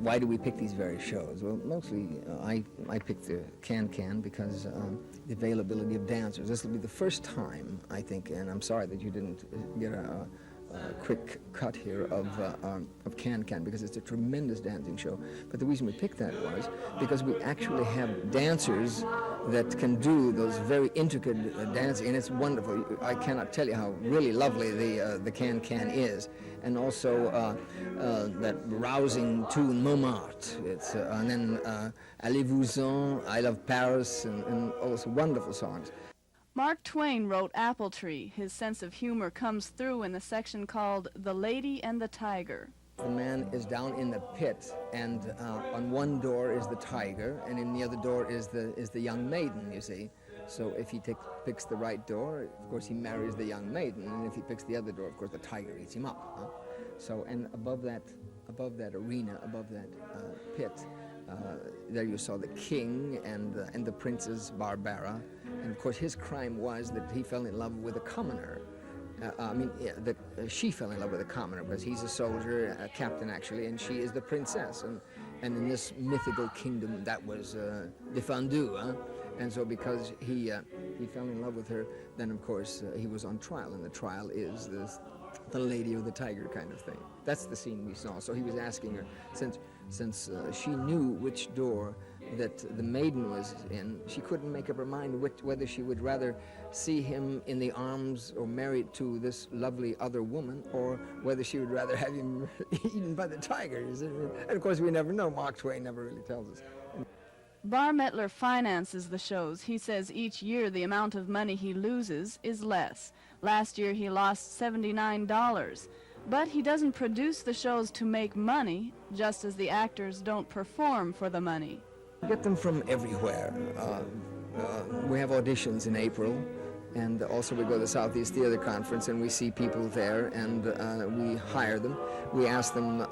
why do we pick these various shows? Well, mostly I picked the Can Can because the availability of dancers. This will be the first time, I think, and I'm sorry that you didn't get a quick cut here of Can Can, because it's a tremendous dancing show. But the reason we picked that was because we actually have dancers that can do those very intricate dancing, and it's wonderful. I cannot tell you how really lovely the can-can is. And also that rousing tune, Montmartre. And then Allez-vous-en, I Love Paris, and also wonderful songs. Mark Twain wrote Apple Tree. His sense of humor comes through in the section called The Lady and the Tiger. The man is down in the pit, and on one door is the tiger, and in the other door is the young maiden, you see. So if he picks the right door, of course he marries the young maiden, and if he picks the other door, of course the tiger eats him up. Huh? So, and above that arena, above that pit, there you saw the king and the princess Barbara, and of course his crime was that he fell in love with a commoner. She fell in love with a commoner because he's a soldier, a captain actually, and she is the princess. And in this mythical kingdom, that was défendu. Huh? And so because he fell in love with her, then of course he was on trial, and the trial is the lady or the tiger kind of thing. That's the scene we saw. So he was asking her, since she knew which door that the maiden was in, she couldn't make up her mind whether she would rather see him in the arms or married to this lovely other woman, or whether she would rather have him eaten by the tiger. And of course we never know. Mark Twain never really tells us. Bar Mettler finances the shows. He says each year the amount of money he loses is less. Last year he lost $79. But he doesn't produce the shows to make money, just as the actors don't perform for the money. We get them from everywhere. We have auditions in April, and also we go to the Southeast Theater Conference, and we see people there, and we hire them. We ask them,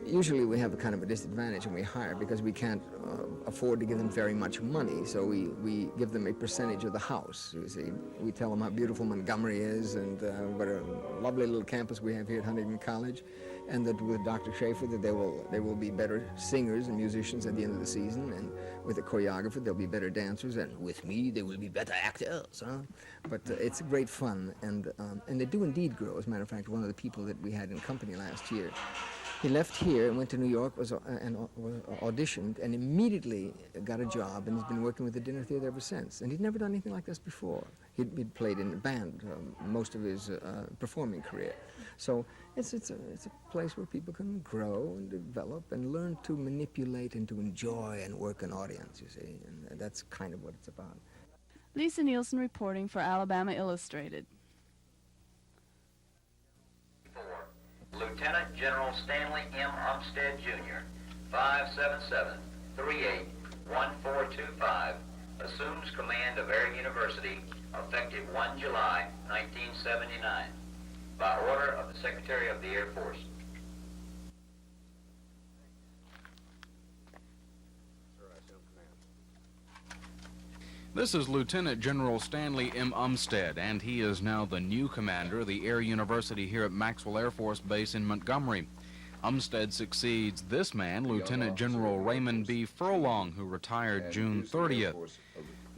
usually we have a kind of a disadvantage when we hire, because we can't afford to give them very much money, so we give them a percentage of the house, you see. We tell them how beautiful Montgomery is, and what a lovely little campus we have here at Huntington College, and that with Dr. Schaefer that they will be better singers and musicians at the end of the season, and with the choreographer they'll be better dancers, and with me they will be better actors. Huh? But it's great fun, and they do indeed grow. As a matter of fact, one of the people that we had in company last year, he left here and went to New York, and auditioned, and immediately got a job, and he's been working with the Dinner Theater ever since. And he'd never done anything like this before. He'd played in a band most of his performing career. So it's a place where people can grow and develop and learn to manipulate and to enjoy and work an audience, you see. And that's kind of what it's about. Lisa Nielsen reporting for Alabama Illustrated. Lieutenant General Stanley M. Umstead, Jr., 577-38-1425, assumes command of Air University effective 1 July 1979, by order of the Secretary of the Air Force. This is Lieutenant General Stanley M. Umstead, and he is now the new commander of the Air University here at Maxwell Air Force Base in Montgomery. Umstead succeeds this man, Lieutenant General Raymond B. Furlong, who retired June 30th.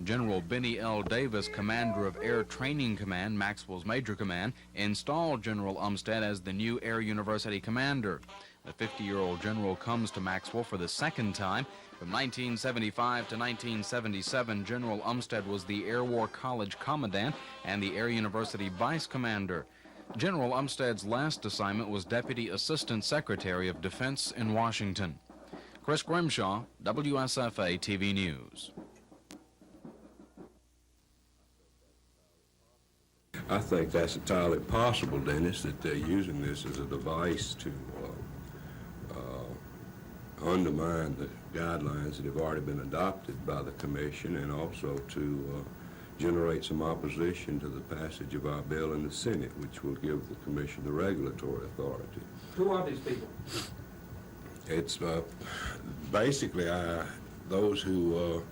General Benny L. Davis, commander of Air Training Command, Maxwell's Major Command, installed General Umstead as the new Air University commander. The 50-year-old general comes to Maxwell for the second time. From 1975 to 1977, General Umstead was the Air War College Commandant and the Air University Vice Commander. General Umstead's last assignment was Deputy Assistant Secretary of Defense in Washington. Chris Grimshaw, WSFA TV News. I think that's entirely possible, Dennis, that they're using this as a device to undermine the guidelines that have already been adopted by the Commission, and also to generate some opposition to the passage of our bill in the Senate, which will give the Commission the regulatory authority. Who are these people? It's basically those who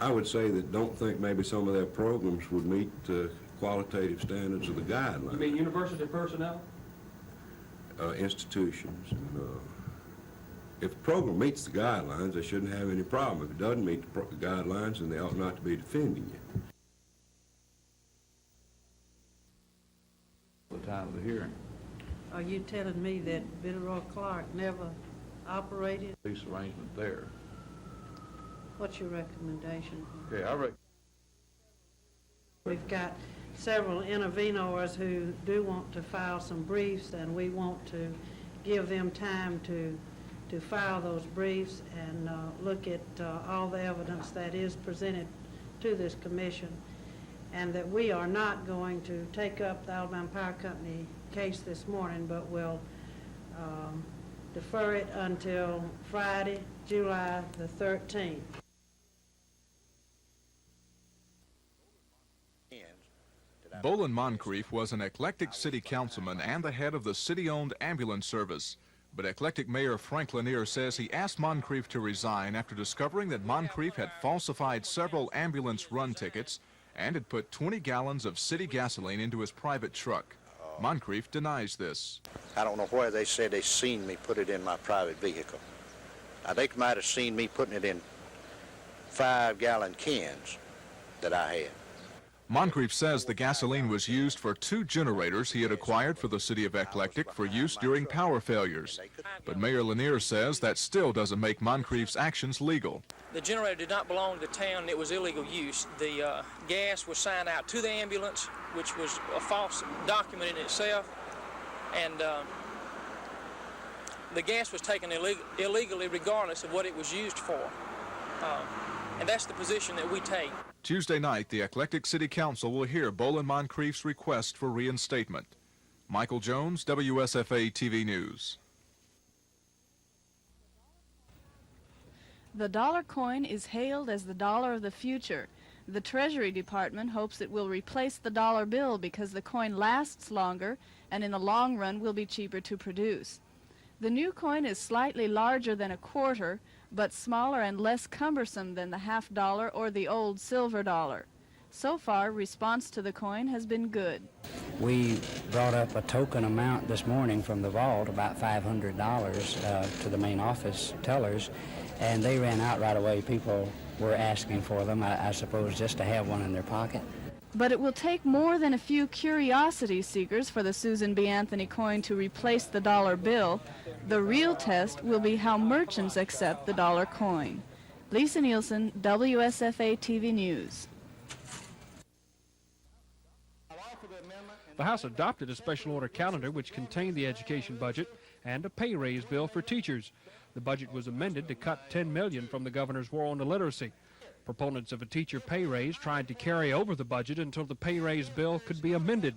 I would say that don't think maybe some of their programs would meet the qualitative standards of the guidelines. You mean university personnel? Institutions. If a program meets the guidelines, they shouldn't have any problem. If it doesn't meet the guidelines, then they ought not to be defending it. The time of the hearing. Are you telling me that Billy Roy Clark never operated? Police arrangement there. What's your recommendation? Okay, We've got several intervenors who do want to file some briefs, and we want to give them time to file those briefs and look at all the evidence that is presented to this commission, and that we are not going to take up the Alabama Power Company case this morning, but will defer it until Friday, July the 13th. Bolin Moncrief was an eclectic city councilman and the head of the city-owned ambulance service. But eclectic Mayor Frank Lanier says he asked Moncrief to resign after discovering that Moncrief had falsified several ambulance run tickets and had put 20 gallons of city gasoline into his private truck. Moncrief denies this. I don't know where they said they seen me put it in my private vehicle. They might have seen me putting it in 5-gallon cans that I had. Moncrief says the gasoline was used for 2 generators he had acquired for the city of Eclectic for use during power failures. But Mayor Lanier says that still doesn't make Moncrief's actions legal. The generator did not belong to the town, and it was illegal use. The gas was signed out to the ambulance, which was a false document in itself, and the gas was taken illegally regardless of what it was used for. And that's the position that we take. Tuesday night, the Eclectic City Council will hear Bolin Moncrief's request for reinstatement. Michael Jones, WSFA TV News. The dollar coin is hailed as the dollar of the future. The Treasury Department hopes it will replace the dollar bill because the coin lasts longer and in the long run will be cheaper to produce. The new coin is slightly larger than a quarter, but smaller and less cumbersome than the half dollar or the old silver dollar. So far, response to the coin has been good. We brought up a token amount this morning from the vault, about $500, to the main office tellers, and they ran out right away. People were asking for them, I suppose, just to have one in their pocket. But it will take more than a few curiosity seekers for the Susan B. Anthony coin to replace the dollar bill. The real test will be how merchants accept the dollar coin. Lisa Nielsen, WSFA TV News. The House adopted a special order calendar which contained the education budget and a pay raise bill for teachers. The budget was amended to cut $10 million from the governor's war on illiteracy. Proponents of a teacher pay raise tried to carry over the budget until the pay raise bill could be amended.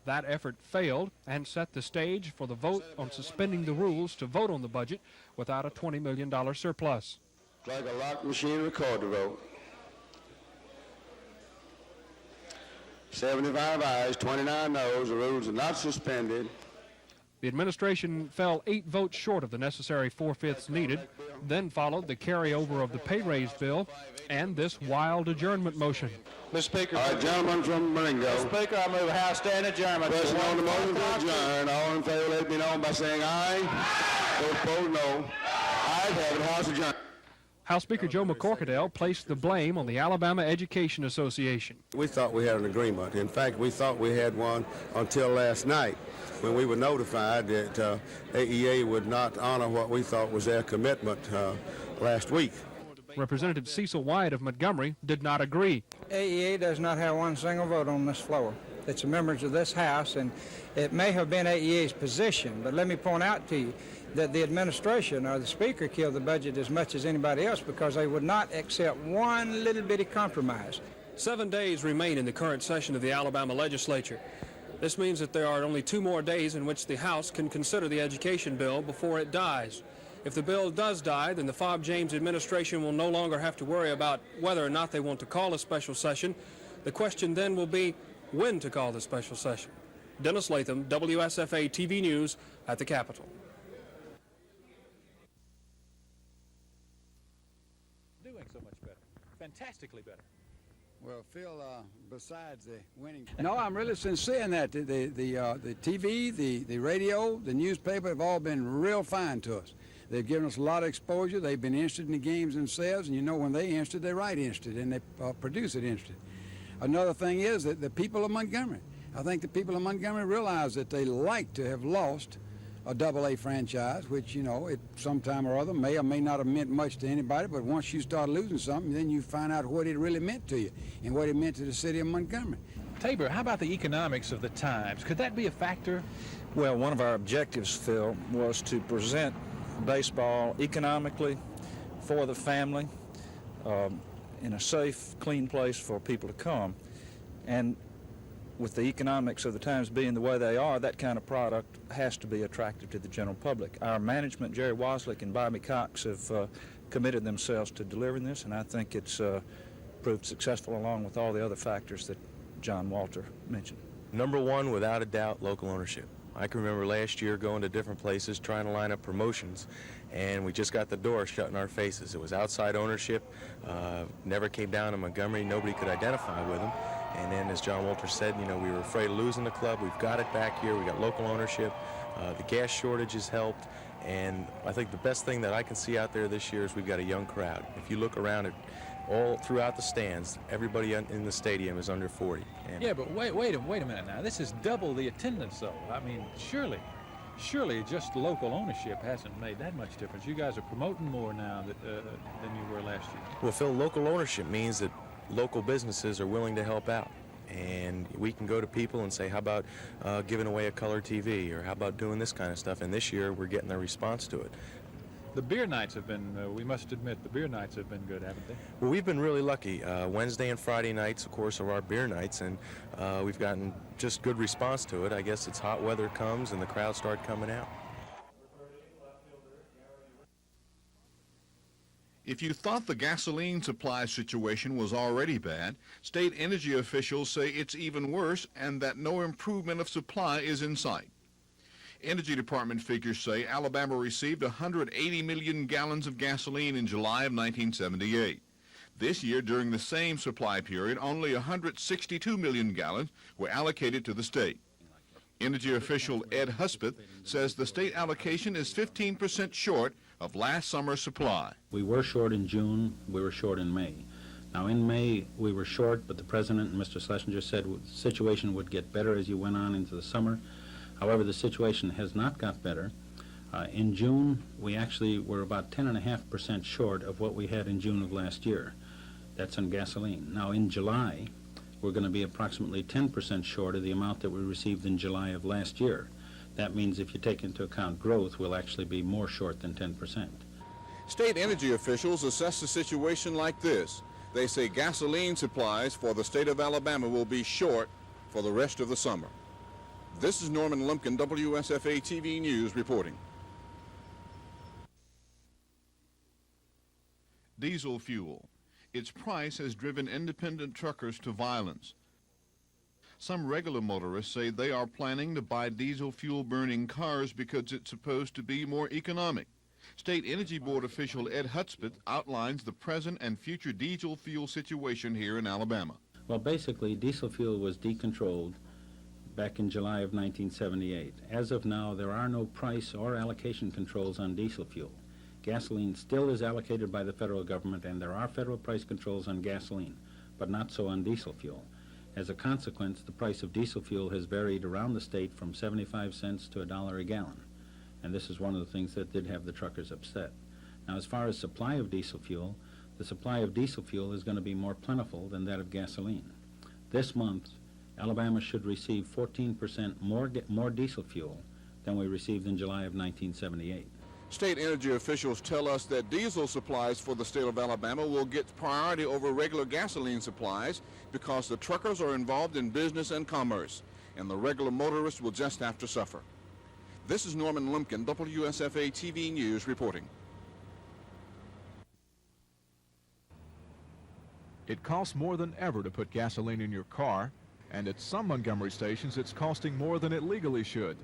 That effort failed and set the stage for the vote on suspending the rules to vote on the budget without a $20 million surplus. Like a lock machine, record the vote. 75 ayes, 29 noes. The rules are not suspended. The administration fell 8 votes short of the necessary 4/5 needed. Then followed the carryover of the pay raise bill and this wild adjournment motion. Mr. Speaker. All right, gentlemen from Marengo. Mr. Speaker, I move House stand adjournment. Question on the motion to adjourn. All in favor, let it be known by saying aye. Those opposed, no. Ayes have it. House adjourned. House Speaker Joe McCorkadell placed the blame on the Alabama Education Association. We thought we had an agreement. In fact, we thought we had one until last night when we were notified that AEA would not honor what we thought was their commitment last week. Representative Cecil White of Montgomery did not agree. AEA does not have one single vote on this floor. It's the members of this House, and it may have been AEA's position, but let me point out to you that the administration or the Speaker killed the budget as much as anybody else because they would not accept one little bitty compromise. 7 days remain in the current session of the Alabama legislature. This means that there are only 2 more days in which the House can consider the education bill before it dies. If the bill does die, then the Fob James administration will no longer have to worry about whether or not they want to call a special session. The question then will be when to call the special session. Dennis Latham, WSFA TV News at the Capitol. Doing so much better, fantastically better. Well, Phil, besides the winning... No, I'm really sincere in that. The TV, the radio, the newspaper have all been real fine to us. They've given us a lot of exposure. They've been interested in the games themselves, and you know when they're interested, they write interested, and they produce it interested. Another thing is that the people of Montgomery, I think the people of Montgomery realize that they like to have lost a AA franchise, which, you know, it sometime or other may or may not have meant much to anybody, but once you start losing something, then you find out what it really meant to you and what it meant to the city of Montgomery. Tabor, how about the economics of the Times? Could that be a factor? Well, one of our objectives, Phil, was to present baseball economically for the family in a safe, clean place for people to come. And with the economics of the Times being the way they are, that kind of product has to be attractive to the general public. Our management, Jerry Waslick and Bobby Cox, have committed themselves to delivering this, and I think it's proved successful along with all the other factors that John Walter mentioned. Number one, without a doubt, local ownership. I can remember last year going to different places trying to line up promotions, and we just got the door shut in our faces. It was outside ownership, never came down to Montgomery, nobody could identify with them. And then, as John Walter said, you know, we were afraid of losing the club. We've got it back here. We got local ownership. The gas shortage has helped, and I think the best thing that I can see out there this year is we've got a young crowd. If you look around at all throughout the stands, everybody in the stadium is under 40. And yeah, but wait a minute now. This is double the attendance, though. I mean, surely just local ownership hasn't made that much difference. You guys are promoting more now than you were last year. Well, Phil, local ownership means that local businesses are willing to help out. And we can go to people and say, how about giving away a color TV, or how about doing this kind of stuff? And this year, we're getting a response to it. The beer nights have been, we must admit, the beer nights have been good, haven't they? Well, we've been really lucky. Wednesday and Friday nights, of course, are our beer nights, and we've gotten just good response to it. I guess it's hot weather comes and the crowds start coming out. If you thought the gasoline supply situation was already bad, state energy officials say it's even worse and that no improvement of supply is in sight. Energy Department figures say Alabama received 180 million gallons of gasoline in July of 1978. This year, during the same supply period, only 162 million gallons were allocated to the state. Energy official Ed Husbeth says the state allocation is 15% short of last summer's supply. We were short in June, we were short in May. Now in May we were short, but the President and Mr. Schlesinger said the situation would get better as you went on into the summer. However, the situation has not got better. In June, we actually were about 10.5% short of what we had in June of last year. That's on gasoline. Now in July, we're going to be approximately 10% short of the amount that we received in July of last year. That means if you take into account growth, we'll actually be more short than 10%. State energy officials assess the situation like this. They say gasoline supplies for the state of Alabama will be short for the rest of the summer. This is Norman Lumpkin, WSFA TV News reporting. Diesel fuel. Its price has driven independent truckers to violence. Some regular motorists say they are planning to buy diesel fuel burning cars because it's supposed to be more economic. State Energy Board official Ed Husbeth outlines the present and future diesel fuel situation here in Alabama. Well, basically, diesel fuel was decontrolled back in July of 1978. As of now, there are no price or allocation controls on diesel fuel. Gasoline still is allocated by the federal government, and there are federal price controls on gasoline, but not so on diesel fuel. As a consequence, the price of diesel fuel has varied around the state from 75 cents to $1 a gallon. And this is one of the things that did have the truckers upset. Now, as far as supply of diesel fuel, the supply of diesel fuel is going to be more plentiful than that of gasoline. This month, Alabama should receive 14% more diesel fuel than we received in July of 1978. State energy officials tell us that diesel supplies for the state of Alabama will get priority over regular gasoline supplies because the truckers are involved in business and commerce, and the regular motorists will just have to suffer. This is Norman Lumpkin, WSFA TV News reporting. It costs more than ever to put gasoline in your car, and at some Montgomery stations it's costing more than it legally should.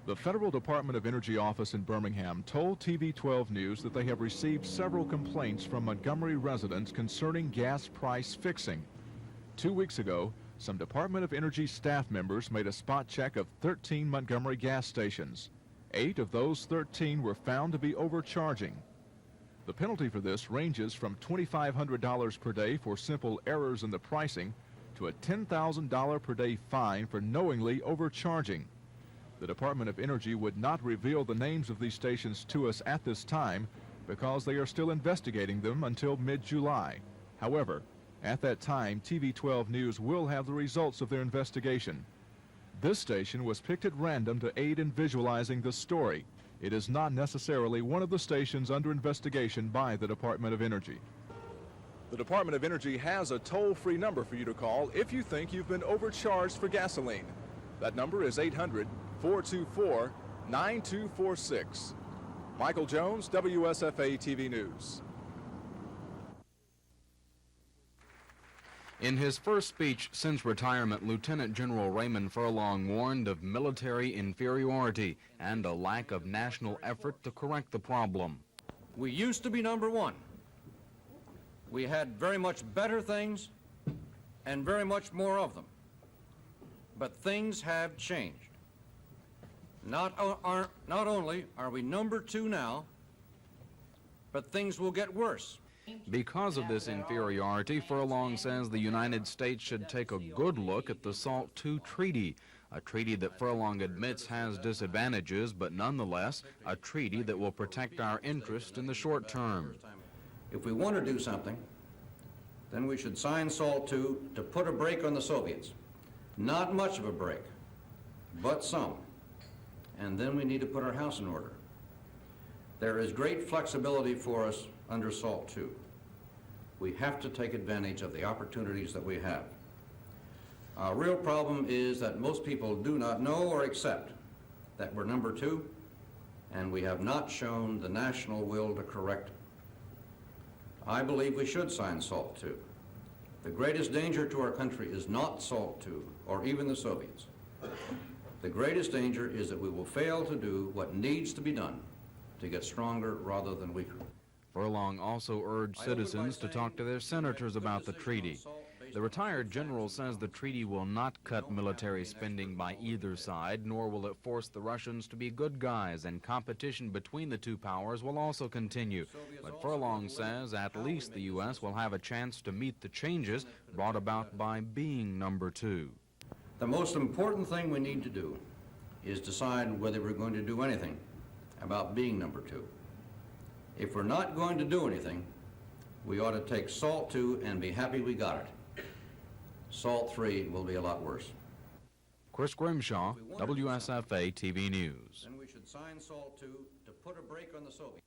The Federal Department of Energy office in Birmingham told TV 12 News that they have received several complaints from Montgomery residents concerning gas price fixing. 2 weeks ago, some Department of Energy staff members made a spot check of 13 Montgomery gas stations. 8 of those 13 were found to be overcharging. The penalty for this ranges from $2,500 per day for simple errors in the pricing to a $10,000 per day fine for knowingly overcharging. The Department of Energy would not reveal the names of these stations to us at this time because they are still investigating them until mid-July. However, at that time, TV 12 News will have the results of their investigation. This station was picked at random to aid in visualizing the story. It is not necessarily one of the stations under investigation by the Department of Energy. The Department of Energy has a toll-free number for you to call if you think you've been overcharged for gasoline. That number is 800-424-9246. Michael Jones, WSFA TV News. In his first speech since retirement, Lieutenant General Raymond Furlong warned of military inferiority and a lack of national effort to correct the problem. We used to be number one. We had very much better things and very much more of them. But things have changed. Not only are we number two now, but things will get worse. Because of this inferiority, Furlong says the United States should take a good look at the SALT II treaty, a treaty that Furlong admits has disadvantages, but nonetheless a treaty that will protect our interest in the short term. If we want to do something, then we should sign SALT II to put a brake on the Soviets. Not much of a brake, but some. And then we need to put our house in order. There is great flexibility for us under SALT II. We have to take advantage of the opportunities that we have. Our real problem is that most people do not know or accept that we're number two, and we have not shown the national will to correct it. I believe we should sign SALT II. The greatest danger to our country is not SALT II or even the Soviets. The greatest danger is that we will fail to do what needs to be done to get stronger rather than weaker. Furlong also urged citizens to talk to their senators about the treaty. The retired general says the treaty will not cut military spending by either side, nor will it force the Russians to be good guys, and competition between the two powers will also continue. But Furlong says at least the U.S. will have a chance to meet the changes brought about by being number two. The most important thing we need to do is decide whether we're going to do anything about being number two. If we're not going to do anything, we ought to take SALT II and be happy we got it. SALT III will be a lot worse. Chris Grimshaw, WSFA TV News. Then we should sign SALT II to put a brake on the Soviets.